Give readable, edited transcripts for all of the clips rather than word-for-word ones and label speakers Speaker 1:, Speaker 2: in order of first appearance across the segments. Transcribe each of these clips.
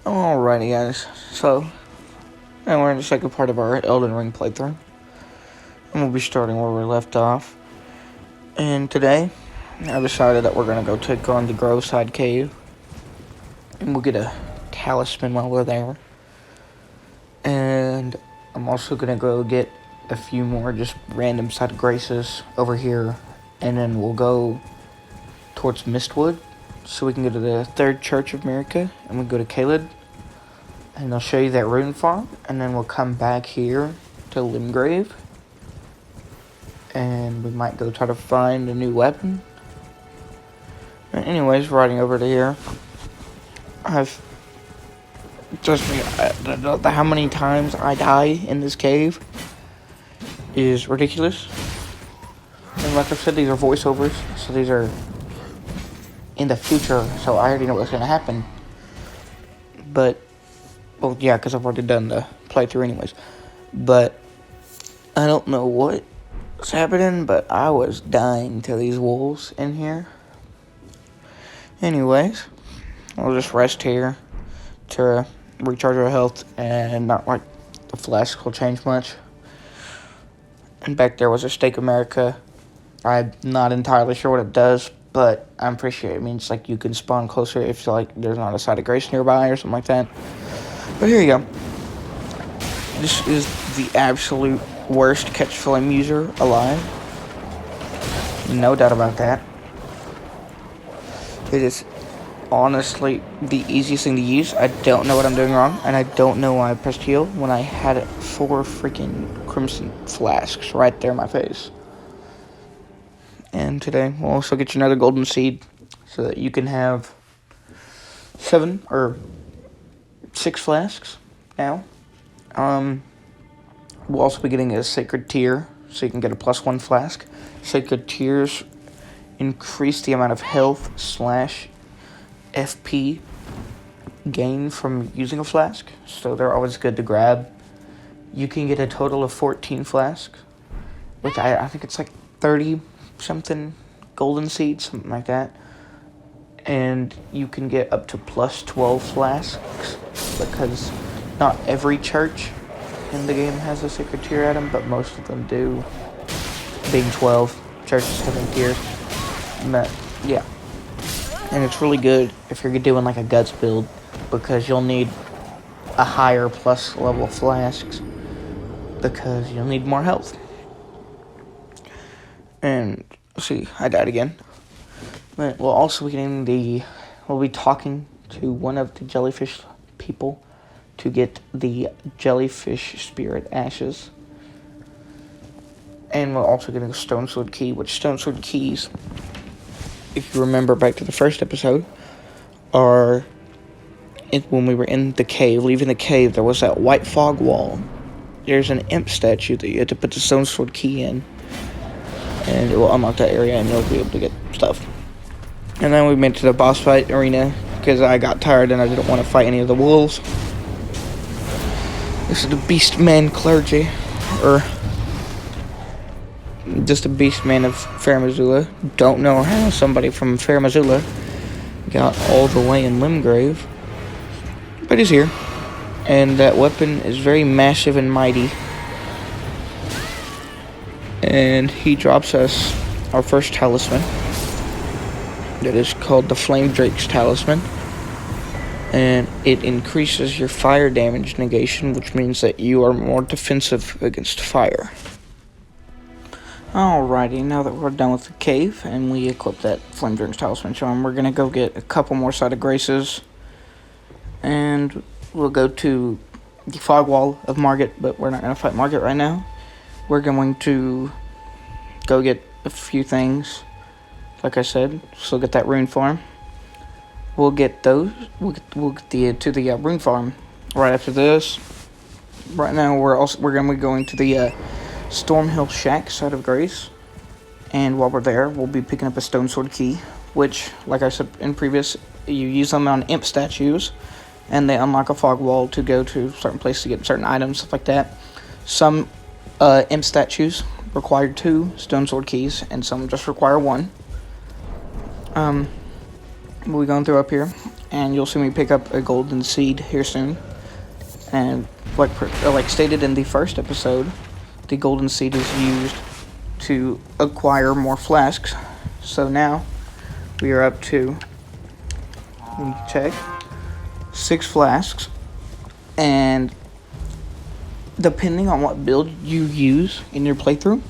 Speaker 1: Alrighty guys, so now we're in the second part of our Elden Ring playthrough. And we'll be starting where we left off. And today, I decided that we're going to go take on the Groveside Cave. And we'll get a talisman while we're there. And I'm also going to go get a few more just random side graces over here. And then we'll go towards Mistwood, so we can go to the Third Church of America. And we'll go to Caelid. And I'll show you that rune farm, and then we'll come back here to Limgrave, and we might go try to find a new weapon. But anyways, riding over to here, trust me, how many times I die in this cave is ridiculous. And like I said, these are voiceovers, so these are in the future, so I already know what's going to happen. But well, yeah, because I've already done the playthrough anyways. But I don't know what's happening, but I was dying to these wolves in here. Anyways, we'll just rest here to recharge our health, and not like the flask will change much. And back there was a Stake America. I'm not entirely sure what it does, but I'm pretty sure it means like you can spawn closer if like there's not a side of grace nearby or something like that. But here you go. This is the absolute worst catch flame user alive. No doubt about that. It is honestly the easiest thing to use. I don't know what I'm doing wrong, and I don't know why I pressed heal when I had 4 freaking crimson flasks right there in my face. And today we'll also get you another golden seed so that you can have 7 or 6 flasks now. We'll also be getting a sacred tier, so you can get a +1 flask. Sacred tiers increase the amount of health / FP gain from using a flask, so they're always good to grab. You can get a total of 14 flasks, which I think it's like 30 something golden seeds, something like that. And you can get up to +12 flasks, because not every church in the game has a sacred tier item, but most of them do, being 12 churches having tiers. But yeah, and it's really good if you're doing like a guts build, because you'll need a higher plus level flasks, because you'll need more health. And see, I died again. But we'll also be we'll be talking to one of the jellyfish people to get the jellyfish spirit ashes. And we're also getting a stone sword key, which stone sword keys, if you remember back to the first episode, are when we were in the cave, leaving the cave, there was that white fog wall. There's an imp statue that you had to put the stone sword key in, and it will unlock that area, and you'll be able to get stuff. And then we went to the boss fight arena, because I got tired and I didn't want to fight any of the wolves. This is the Beast Man clergy, or just a Beast Man of Fair Missoula. Don't know how somebody from Fair Missoula got all the way in Limgrave, but he's here. And that weapon is very massive and mighty. And he drops us our first talisman. That is called the Flamedrake's talisman. And it increases your fire damage negation, which means that you are more defensive against fire. Alrighty, now that we're done with the cave and we equip that Flamedrake's talisman, we're going to go get a couple more side of graces. And we'll go to the fog wall of Margit, but we're not going to fight Margit right now. We're going to go get a few things, like I said. So get that rune farm. We'll get those. We'll get to the rune farm right after this. Right now, we're going to be going to the Stormhill Shack side of Grace, and while we're there, we'll be picking up a stone sword key, which, like I said in previous, you use them on imp statues, and they unlock a fog wall to go to certain places to get certain items, stuff like that. Some imp statues require 2 stone sword keys, and some just require 1. We're going through up here. and you'll see me pick up a golden seed here soon. And like stated in the first episode, the golden seed is used to acquire more flasks. So now we are up to, let me check, 6 flasks, and depending on what build you use in your playthrough,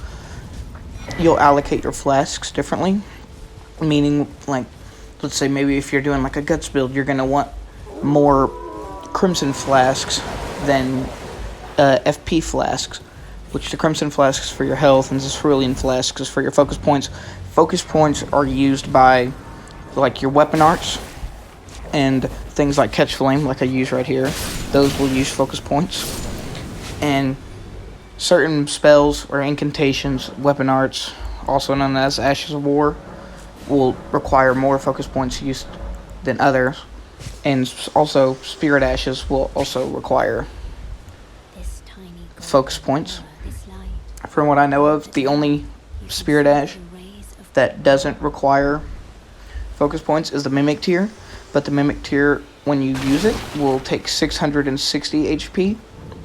Speaker 1: you'll allocate your flasks differently. Meaning, like, let's say maybe if you're doing like a guts build, you're gonna want more crimson flasks than FP flasks, which the crimson flasks for your health and the cerulean flasks is for your focus points. Focus points are used by like your weapon arts and things like catch flame, like I use right here. Those will use focus points. And certain spells or incantations, weapon arts, also known as Ashes of War, will require more focus points used than others. And also, Spirit Ashes will also require focus points. From what I know of, the only Spirit Ash that doesn't require focus points is the Mimic Tier. But the Mimic Tier, when you use it, will take 660 HP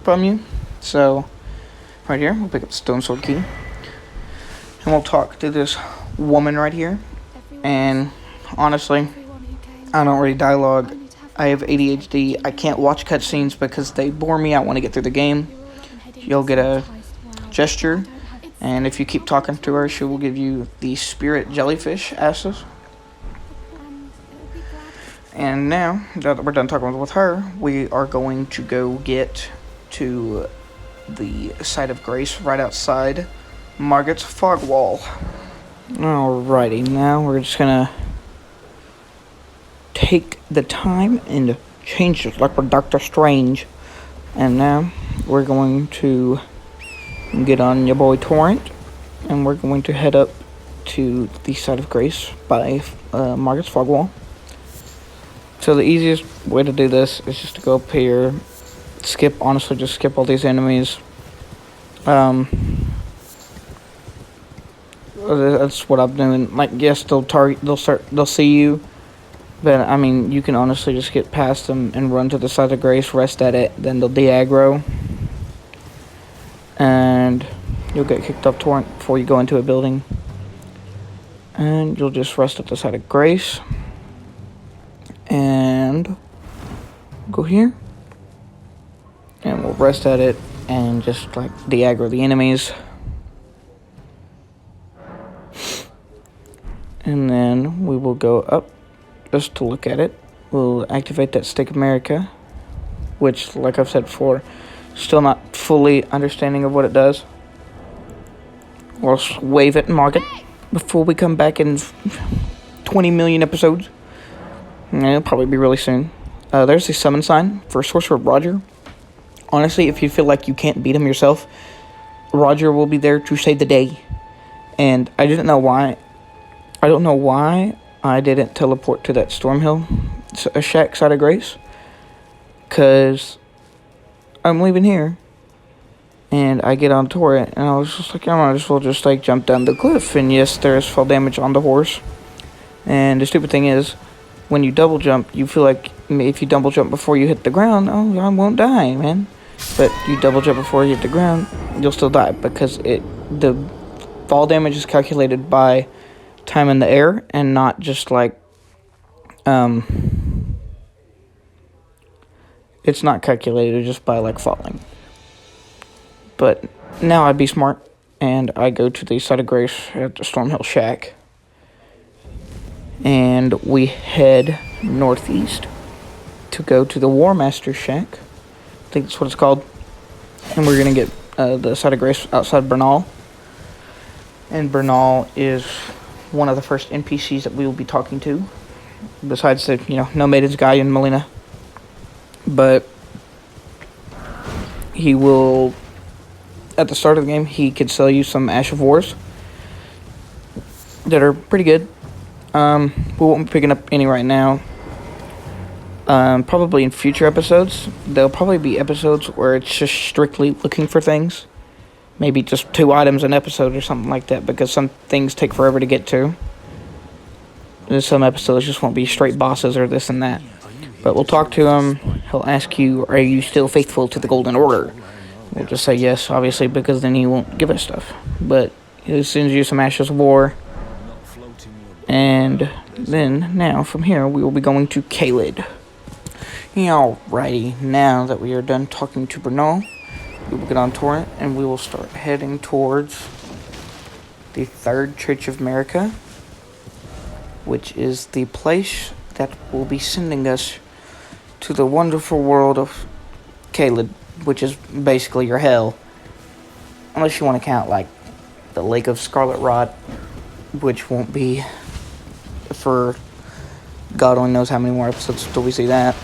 Speaker 1: from you. So, right here, we'll pick up the Stone Sword Key. And we'll talk to this woman right here. And honestly, I don't read dialogue. I have ADHD. I can't watch cutscenes because they bore me out when I get through the game. You'll get a gesture, and if you keep talking to her, she will give you the Spirit Jellyfish ashes. And now that we're done talking with her, we are going to go get to the site of grace right outside Margot's fog wall. Alrighty, now we're just gonna take the time and change it like we're Doctor Strange. And now we're going to get on your boy Torrent, and we're going to head up to the site of grace by Margot's fog wall. So the easiest way to do this is just to go up here, honestly just skip all these enemies. That's what I'm doing. Like, yes, they'll see you, but I mean, you can honestly just get past them and run to the side of grace, rest at it, then they'll de-aggro, and you'll get kicked off Torrent before you go into a building, and you'll just rest at the side of grace, and go here, and we'll rest at it and just like de-aggro the enemies. And then we will go up just to look at it. We'll activate that Stake America, which, like I've said before, still not fully understanding of what it does. We'll wave it and mark it before we come back in 20 million episodes. And it'll probably be really soon. There's the summon sign for Sorcerer Roger. Honestly, if you feel like you can't beat him yourself, Roger will be there to save the day. And I don't know why I didn't teleport to that Stormhill shack side of grace. Because I'm leaving here. And I get on Torrent, and I was just like, I might as well just like jump down the cliff. And yes, there's fall damage on the horse. And the stupid thing is, when you double jump, you feel like if you double jump before you hit the ground, oh, I won't die, man. But you double jump before you hit the ground, you'll still die, because the fall damage is calculated by time in the air and not just like it's not calculated just by like falling. But now I'd be smart and I go to the side of grace at the Stormhill shack, and we head northeast to go to the War Master shack. I think that's what it's called. And we're gonna get the side of grace outside Bernal. And Bernal is one of the first NPCs that we will be talking to, besides the, No Maidens guy in Melina. But he will, at the start of the game, he could sell you some Ash of Wars that are pretty good. We won't be picking up any right now. Probably in future episodes. There'll probably be episodes where it's just strictly looking for things. Maybe just 2 items an episode or something like that, because some things take forever to get to. And some episodes just won't be straight bosses or this and that. But we'll talk to him. He'll ask you, are you still faithful to the Golden Order? We'll just say yes, obviously, because then he won't give us stuff. But he'll send you some Ashes of War. And then, now, from here, we will be going to Caelid. Alrighty, now that we are done talking to Bernal, we will get on Torrent, and we will start heading towards the Third Church of America, which is the place that will be sending us to the wonderful world of Caelid, which is basically your hell. Unless you want to count, like, the Lake of Scarlet Rot, which won't be for God only knows how many more episodes till we see that.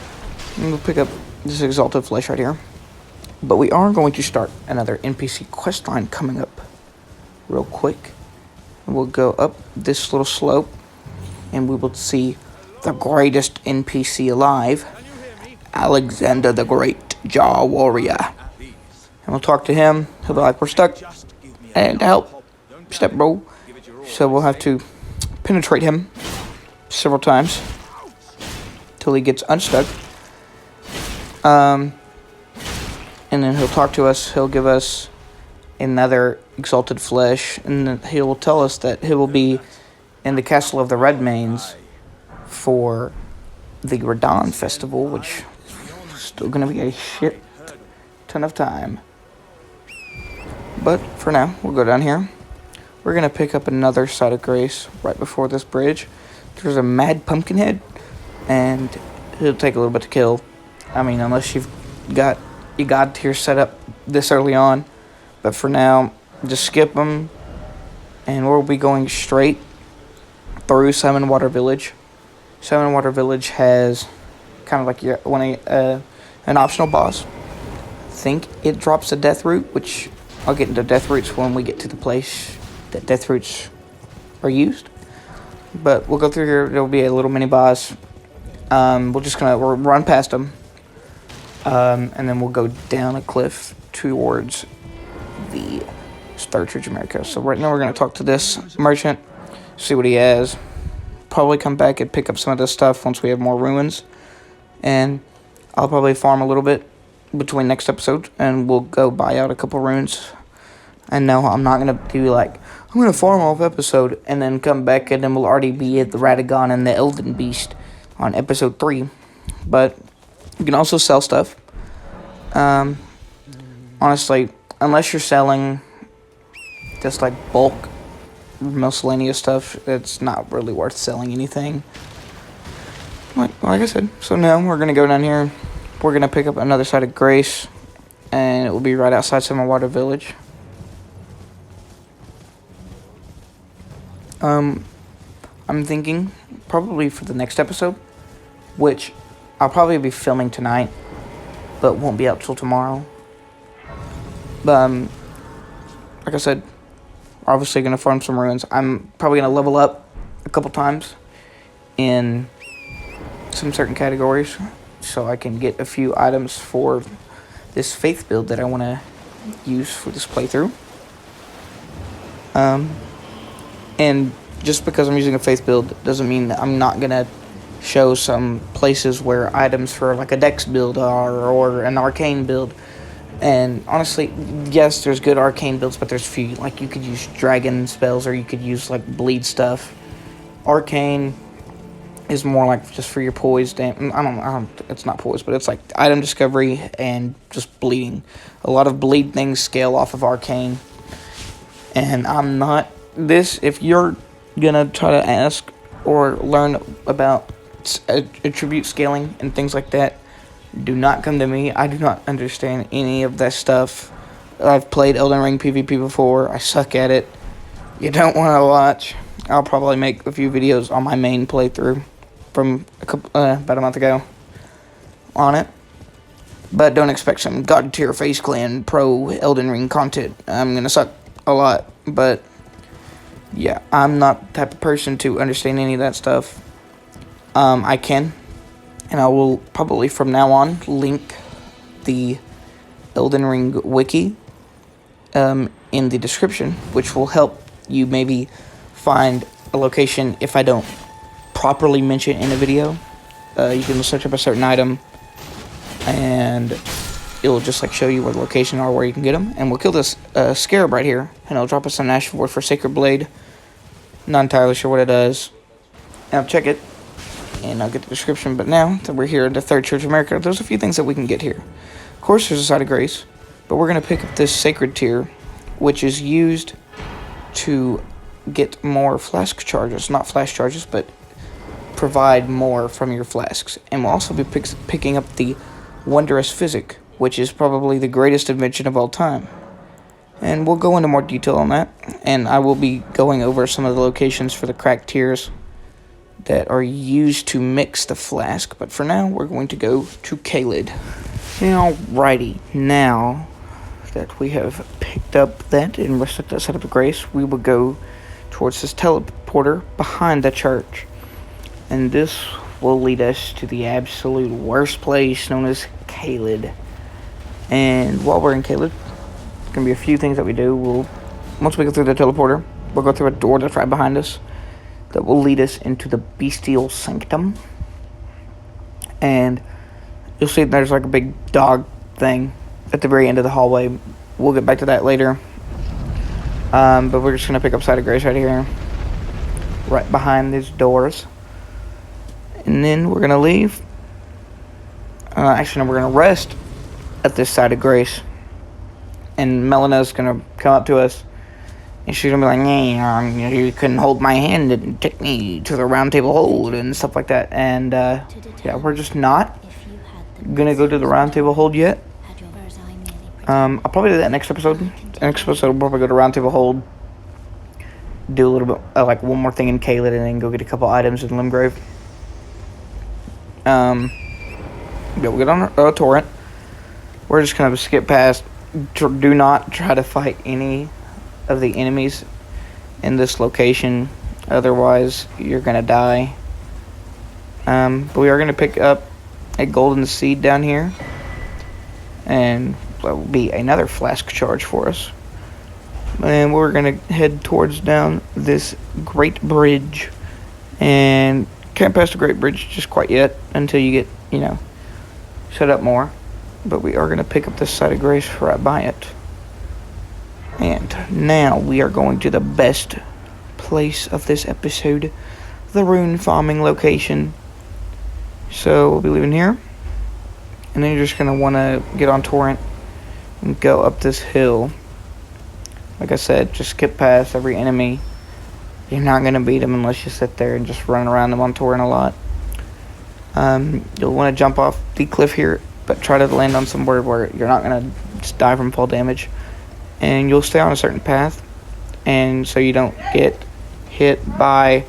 Speaker 1: And we'll pick up this Exalted Flesh right here. But we are going to start another NPC quest line coming up real quick. We'll go up this little slope, and we will see the greatest NPC alive, Alexander the Great, Jaw Warrior. And we'll talk to him. He'll be like, we're stuck. And help. Step bro. So we'll have to penetrate him several times till he gets unstuck. And then he'll talk to us. He'll give us another Exalted Flesh, and then he will tell us that he will be in the Castle of the Redmanes for the Radon Festival, which is still going to be a shit ton of time. But for now, we'll go down here. We're going to pick up another Site of Grace right before this bridge. There's a Mad Pumpkinhead, and he'll take a little bit to kill. I mean, unless you've got your God tier set up this early on. But for now, just skip them, and we'll be going straight through Simon Water Village. Simon Water Village has kind of like an optional boss. I think it drops a death root, which I'll get into death roots when we get to the place that death roots are used. But we'll go through here. There'll be a little mini boss. We're just gonna run past them, and then we'll go down a cliff towards the Third Church of America. So right now we're gonna talk to this merchant, see what he has. Probably come back and pick up some of this stuff once we have more ruins, and I'll probably farm a little bit between next episode, and we'll go buy out a couple runes. And no, I'm not gonna do like, I'm gonna farm off episode and then come back, and then we'll already be at the Radagon and the Elden Beast on episode 3. But you can also sell stuff. Honestly, unless you're selling just like bulk miscellaneous stuff, it's not really worth selling anything. Like I said, so now we're gonna go down here. We're gonna pick up another Site of Grace, and it will be right outside Summer Water Village. I'm thinking probably for the next episode, which I'll probably be filming tonight, but won't be out till tomorrow. But like I said, we're obviously gonna farm some ruins. I'm probably gonna level up a couple times in some certain categories, so I can get a few items for this faith build that I want to use for this playthrough. And just because I'm using a faith build doesn't mean that I'm not gonna show some places where items for like a dex build are, or an arcane build. And honestly, yes, there's good arcane builds, but there's few. Like, you could use dragon spells, or you could use like bleed stuff. Arcane is more like just for your poise. I don't. It's not poise, but it's like item discovery and just bleeding. A lot of bleed things scale off of arcane, and I'm not this. If you're gonna try to ask or learn about attribute scaling and things like that, do not come to me. I do not understand any of that stuff. I've played Elden Ring PvP before. I suck at it. You don't want to watch. I'll probably make a few videos on my main playthrough from about a month ago on it. But don't expect some God tier Face Clan pro Elden Ring content. I'm going to suck a lot. But yeah, I'm not the type of person to understand any of that stuff. I can. And I will probably from now on link the Elden Ring wiki in the description, which will help you maybe find a location if I don't properly mention it in a video. You can search up a certain item, and it'll just like show you where the location are, where you can get them. And we'll kill this scarab right here, and it'll drop us an ash reward for Sacred Blade. Not entirely sure what it does. I'll check it, and I'll get the description. But now that we're here at the Third Church of America, there's a few things that we can get here. Of course, there's a side of grace, but we're going to pick up this sacred tier, which is used to get more flask charges. Not flash charges, but provide more from your flasks. And we'll also be picking up the wondrous physic, which is probably the greatest invention of all time. And we'll go into more detail on that, and I will be going over some of the locations for the cracked tiers that are used to mix the flask. But for now, we're going to go to Caelid. Alrighty, now that we have picked up that and set up a grace, we will go towards this teleporter behind the church. And this will lead us to the absolute worst place known as Caelid. And while we're in Caelid, there's going to be a few things that we do. Once we go through the teleporter, we'll go through a door that's right behind us that will lead us into the Bestial Sanctum. And you'll see there's like a big dog thing at the very end of the hallway. We'll get back to that later. But we're just going to pick up Side of Grace right here, right behind these doors. And then we're going to leave. Actually, no, we're going to rest at this Side of Grace. And Melena's going to come up to us. And she's going to be like, hey, you couldn't hold my hand and take me to the round table hold and stuff like that. And, yeah, we're just not going to go to the round table hold yet. I'll probably do that next episode. Next episode, we'll probably go to round table hold. Do a little bit, like one more thing in Caelid, and then go get a couple items in Limgrave. Yeah, we'll get on a torrent. We're just going to skip past. Do not try to fight any of the enemies in this location. Otherwise, you're going to die. But we are going to pick up a golden seed down here. And that will be another flask charge for us. And we're going to head towards down this great bridge. And can't pass the great bridge just quite yet until you get, set up more. But we are going to pick up this Side of Grace right by it. And now we are going to the best place of this episode, the rune farming location. So we'll be leaving here. And then you're just going to want to get on torrent and go up this hill. Like I said, just skip past every enemy. You're not going to beat them unless you sit there and just run around them on torrent a lot. You'll want to jump off the cliff here, but try to land on somewhere where you're not going to just die from fall damage. And you'll stay on a certain path, and so you don't get hit by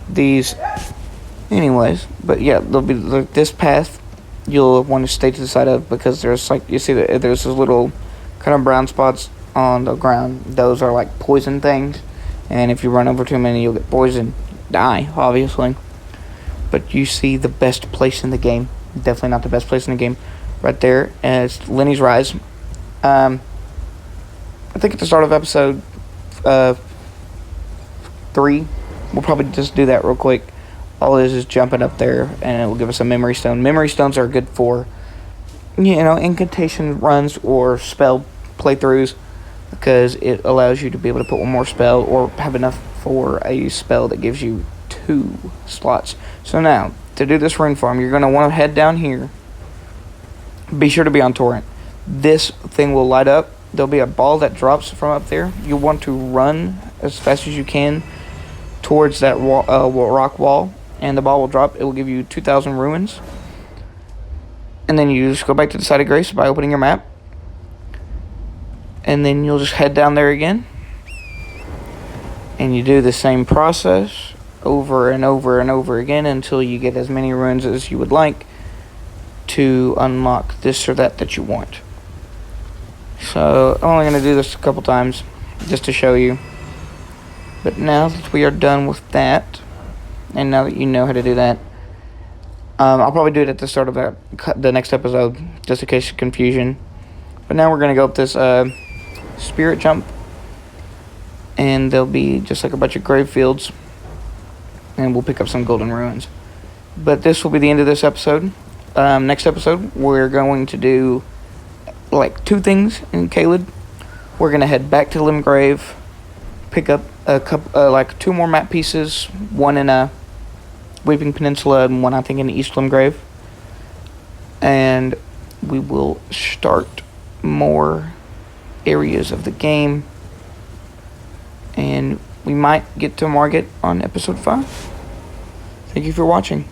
Speaker 1: these anyways. But yeah, there'll be this path you'll want to stay to the side of, because there's like, you see that there's those little kind of brown spots on the ground. Those are like poison things, and if you run over too many, you'll get poisoned, die obviously. But you see the best place in the game, definitely not the best place in the game, right there, and it's Lenny's Rise. I think at the start of episode 3, we'll probably just do that real quick. All it is jumping up there, and it will give us a memory stone. Memory stones are good for, incantation runs or spell playthroughs, because it allows you to be able to put one more spell or have enough for a spell that gives you 2 slots. So now, to do this rune farm, you're going to want to head down here. Be sure to be on torrent. This thing will light up. There'll be a ball that drops from up there. You'll want to run as fast as you can towards that rock wall, and the ball will drop. It will give you 2,000 ruins. And then you just go back to the Side of Grace by opening your map. And then you'll just head down there again. And you do the same process over and over and over again until you get as many ruins as you would like to unlock this or that you want. So I'm only going to do this a couple times just to show you. But now that we are done with that, and now that you know how to do that, I'll probably do it at the start of the next episode, just in case of confusion. But now we're going to go up this spirit jump, and there'll be just like a bunch of grave fields, and we'll pick up some golden ruins. But this will be the end of this episode. Next episode, we're going to do like 2 things in Caelid. We're gonna head back to Limgrave, pick up a couple, like 2 more map pieces, one in a Weeping Peninsula and one I think in East Limgrave, and we will start more areas of the game, and we might get to Margit on episode 5. Thank you for watching.